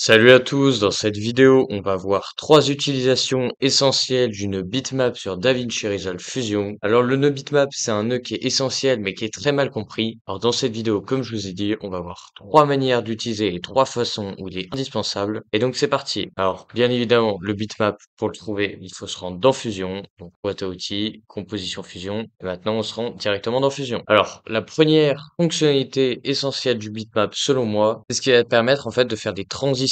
Salut à tous, dans cette vidéo, on va voir trois utilisations essentielles d'une bitmap sur DaVinci Resolve Fusion. Alors le nœud bitmap, c'est un nœud qui est essentiel mais qui est très mal compris. Alors dans cette vidéo, comme je vous ai dit, on va voir trois manières d'utiliser et trois façons où il est indispensable. Et donc c'est parti. Alors bien évidemment, le bitmap, pour le trouver, il faut se rendre dans Fusion, donc boîte à outils, composition Fusion. Et maintenant, on se rend directement dans Fusion. Alors la première fonctionnalité essentielle du bitmap, selon moi, c'est ce qui va te permettre en fait de faire des transitions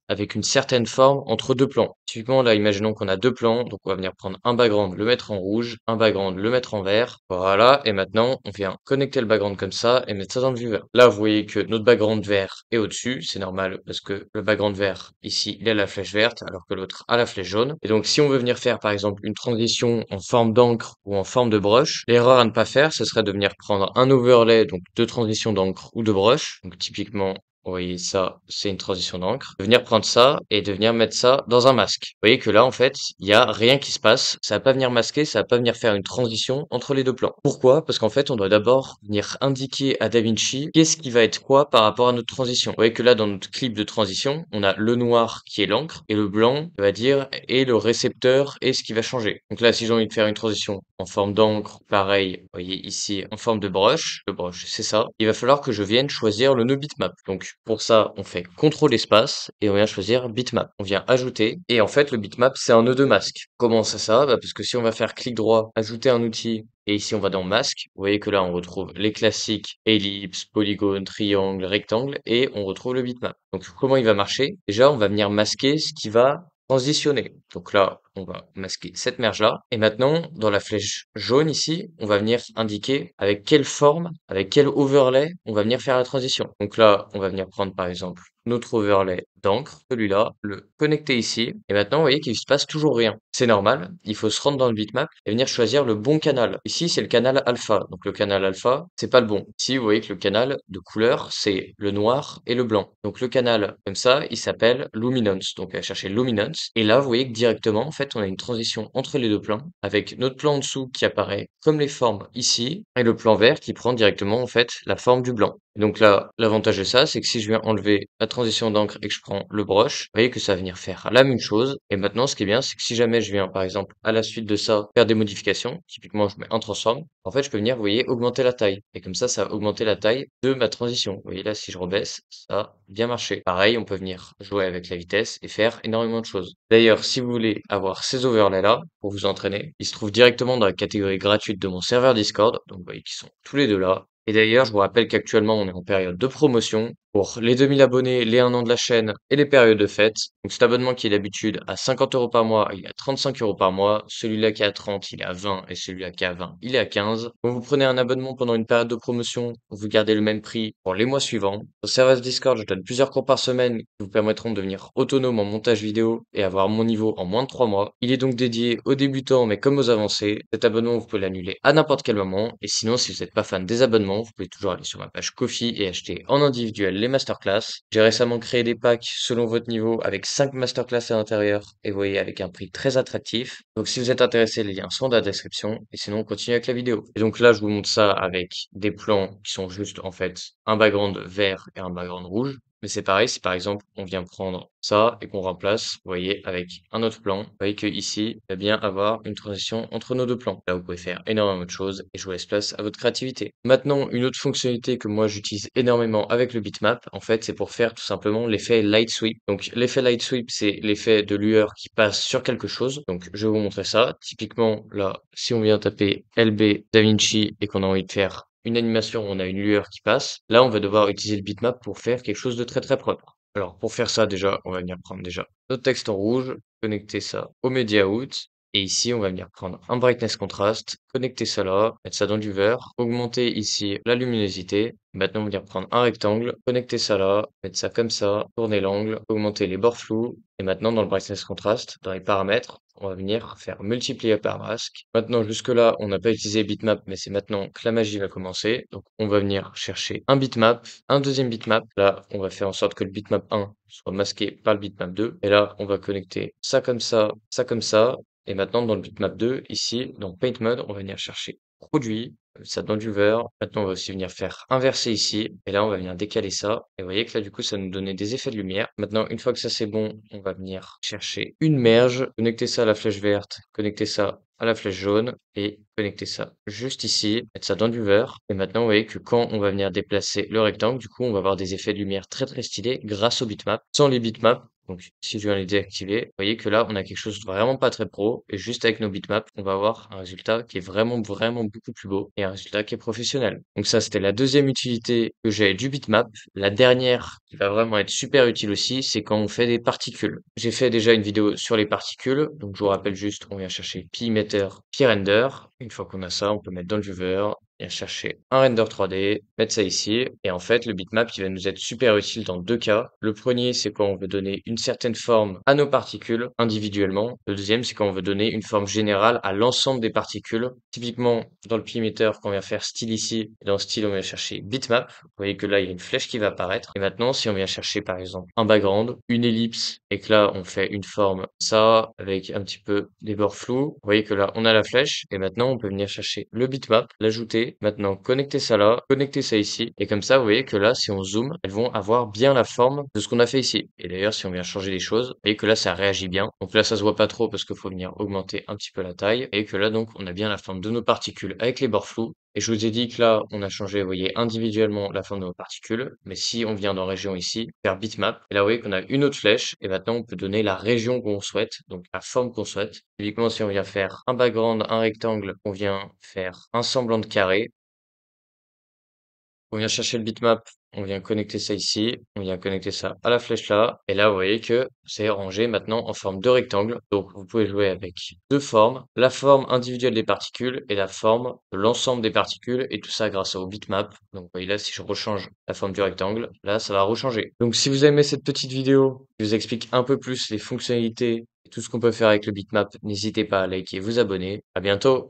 avec une certaine forme entre deux plans. Typiquement là, imaginons qu'on a deux plans, donc on va venir prendre un background, le mettre en rouge, un background, le mettre en vert. Voilà, et maintenant on vient connecter le background comme ça et mettre ça dans le vue vert. Là, vous voyez que notre background vert est au-dessus, c'est normal parce que le background vert ici, il a la flèche verte alors que l'autre a la flèche jaune. Et donc si on veut venir faire par exemple une transition en forme d'encre ou en forme de brush, l'erreur à ne pas faire, ce serait de venir prendre un overlay, donc de transition d'encre ou de brush. Donc typiquement, vous voyez, ça, c'est une transition d'encre. De venir prendre ça et de venir mettre ça dans un masque. Vous voyez que là, en fait, il y a rien qui se passe. Ça va pas venir masquer, ça va pas venir faire une transition entre les deux plans. Pourquoi? Parce qu'en fait, on doit d'abord venir indiquer à DaVinci qu'est-ce qui va être quoi par rapport à notre transition. Vous voyez que là, dans notre clip de transition, on a le noir qui est l'encre et le blanc, on va dire, est le récepteur et ce qui va changer. Donc là, si j'ai envie de faire une transition en forme d'encre, pareil, vous voyez ici, en forme de brush, le brush, c'est ça. Il va falloir que je vienne choisir le nœud bitmap. Donc, pour ça, on fait CTRL espace et on vient choisir bitmap. On vient ajouter et en fait le bitmap c'est un nœud de masque. Comment ça? Bah, parce que si on va faire clic droit, ajouter un outil et ici on va dans masque, vous voyez que là on retrouve les classiques ellipse, polygone, triangle, rectangle et on retrouve le bitmap. Donc comment il va marcher? Déjà on va venir masquer ce qui va transitionner. Donc là, on va masquer cette merge-là. Et maintenant, dans la flèche jaune ici, on va venir indiquer avec quelle forme, avec quel overlay on va venir faire la transition. Donc là, on va venir prendre par exemple notre overlay d'encre, celui-là, le connecter ici. Et maintenant, vous voyez qu'il se passe toujours rien. C'est normal, il faut se rendre dans le bitmap et venir choisir le bon canal. Ici, c'est le canal alpha. Donc le canal alpha, c'est pas le bon. Ici, vous voyez que le canal de couleur, c'est le noir et le blanc. Donc le canal, comme ça, il s'appelle luminance. Donc à chercher luminance. Et là, vous voyez que directement, en fait, on a une transition entre les deux plans avec notre plan en dessous qui apparaît comme les formes ici et le plan vert qui prend directement, en fait, la forme du blanc. Et donc là, l'avantage de ça, c'est que si je viens enlever la transition d'encre et que je prends le brush, vous voyez que ça va venir faire la même chose. Et maintenant, ce qui est bien, c'est que si jamais je viens, par exemple, à la suite de ça, faire des modifications, typiquement, je mets un transform, en fait, je peux venir, vous voyez, augmenter la taille. Et comme ça va augmenter la taille de ma transition. Vous voyez là, si je rebaisse, ça a bien marché. Pareil, on peut venir jouer avec la vitesse et faire énormément de choses. D'ailleurs, si vous voulez avoir ces overlays-là, pour vous entraîner, ils se trouvent directement dans la catégorie gratuite de mon serveur Discord. Donc, vous voyez qu'ils sont tous les deux là. Et d'ailleurs, je vous rappelle qu'actuellement, on est en période de promotion pour les 2000 abonnés, les 1 an de la chaîne et les périodes de fête. Donc cet abonnement qui est d'habitude à 50 € par mois, il est à 35 € par mois. Celui-là qui est à 30, il est à 20 et celui-là qui est à 20, il est à 15. Quand vous prenez un abonnement pendant une période de promotion, vous gardez le même prix pour les mois suivants. Au serveur Discord, je donne plusieurs cours par semaine qui vous permettront de devenir autonome en montage vidéo et avoir mon niveau en moins de 3 mois. Il est donc dédié aux débutants mais comme aux avancés. Cet abonnement, vous pouvez l'annuler à n'importe quel moment. Et sinon, si vous n'êtes pas fan des abonnements, vous pouvez toujours aller sur ma page Ko-fi et acheter en individuel les masterclass. J'ai récemment créé des packs selon votre niveau avec 5 masterclass à l'intérieur et vous voyez avec un prix très attractif. Donc si vous êtes intéressé, les liens sont dans la description et sinon on continue avec la vidéo. Et donc là, je vous montre ça avec des plans qui sont juste en fait un background vert et un background rouge. Mais c'est pareil, si par exemple on vient prendre ça et qu'on remplace, vous voyez, avec un autre plan, vous voyez que ici, il va bien avoir une transition entre nos deux plans. Là, vous pouvez faire énormément de choses et je vous laisse place à votre créativité. Maintenant, une autre fonctionnalité que moi j'utilise énormément avec le bitmap, en fait, c'est pour faire tout simplement l'effet light sweep. Donc l'effet light sweep, c'est l'effet de lueur qui passe sur quelque chose. Donc je vais vous montrer ça. Typiquement, là, si on vient taper LB DaVinci et qu'on a envie de faire une animation où on a une lueur qui passe, là on va devoir utiliser le bitmap pour faire quelque chose de très très propre. Alors pour faire ça déjà, on va venir prendre déjà notre texte en rouge, connecter ça au media out, et ici on va venir prendre un brightness contrast, connecter ça là, mettre ça dans du vert, augmenter ici la luminosité. Maintenant on va venir prendre un rectangle, connecter ça là, mettre ça comme ça, tourner l'angle, augmenter les bords flous, et maintenant dans le brightness contrast, dans les paramètres, on va venir faire multiplier par masque. Maintenant, jusque-là, on n'a pas utilisé bitmap, mais c'est maintenant que la magie va commencer. Donc, on va venir chercher un bitmap, un deuxième bitmap. Là, on va faire en sorte que le bitmap 1 soit masqué par le bitmap 2. Et là, on va connecter ça comme ça, ça comme ça. Et maintenant, dans le bitmap 2, ici, dans Paint Mode, on va venir chercher produit. Ça dans du Viewer. Maintenant, on va aussi venir faire inverser ici. Et là, on va venir décaler ça. Et vous voyez que là, du coup, ça nous donnait des effets de lumière. Maintenant, une fois que ça c'est bon, on va venir chercher une merge, connecter ça à la flèche verte, connecter ça à la flèche jaune et connecter ça juste ici, mettre ça dans du Viewer. Et maintenant, vous voyez que quand on va venir déplacer le rectangle, du coup, on va avoir des effets de lumière très très stylés grâce au bitmap. Sans les bitmaps, donc si je viens les désactiver, vous voyez que là, on a quelque chose de vraiment pas très pro. Et juste avec nos bitmaps, on va avoir un résultat qui est vraiment beaucoup plus beau et un résultat qui est professionnel. Donc ça, c'était la deuxième utilité que j'ai du bitmap. La dernière, qui va vraiment être super utile aussi, c'est quand on fait des particules. J'ai fait déjà une vidéo sur les particules. Donc je vous rappelle juste, on vient chercher pi emitter, pi render. Une fois qu'on a ça, on peut mettre dans le viewer, vient chercher un render 3D, mettre ça ici. Et en fait, le bitmap, il va nous être super utile dans deux cas. Le premier, c'est quand on veut donner une certaine forme à nos particules individuellement. Le deuxième, c'est quand on veut donner une forme générale à l'ensemble des particules. Typiquement, dans le pi-emitter, quand on vient faire style ici, et dans style, on vient chercher bitmap. Vous voyez que là, il y a une flèche qui va apparaître. Et maintenant, si on vient chercher, par exemple, un background, une ellipse, et que là, on fait une forme ça, avec un petit peu des bords flous, vous voyez que là, on a la flèche. Et maintenant, on peut venir chercher le bitmap, l'ajouter. Maintenant, connecter ça là, connecter ça ici. Et comme ça, vous voyez que là, si on zoome, elles vont avoir bien la forme de ce qu'on a fait ici. Et d'ailleurs, si on vient changer les choses, vous voyez que là, ça réagit bien. Donc là, ça se voit pas trop parce qu'il faut venir augmenter un petit peu la taille. Et que là, donc, on a bien la forme de nos particules avec les bords flous. Et je vous ai dit que là, on a changé, vous voyez, individuellement la forme de nos particules. Mais si on vient dans région ici, faire bitmap, et là, vous voyez qu'on a une autre flèche. Et maintenant, on peut donner la région qu'on souhaite, donc la forme qu'on souhaite. Typiquement, si on vient faire un background, un rectangle, on vient faire un semblant de carré. On vient chercher le bitmap, on vient connecter ça ici, on vient connecter ça à la flèche là, et là vous voyez que c'est rangé maintenant en forme de rectangle. Donc vous pouvez jouer avec deux formes, la forme individuelle des particules et la forme de l'ensemble des particules, et tout ça grâce au bitmap. Donc vous voyez là, si je rechange la forme du rectangle, là ça va rechanger. Donc si vous aimez cette petite vidéo qui vous explique un peu plus les fonctionnalités et tout ce qu'on peut faire avec le bitmap, n'hésitez pas à liker et vous abonner. À bientôt!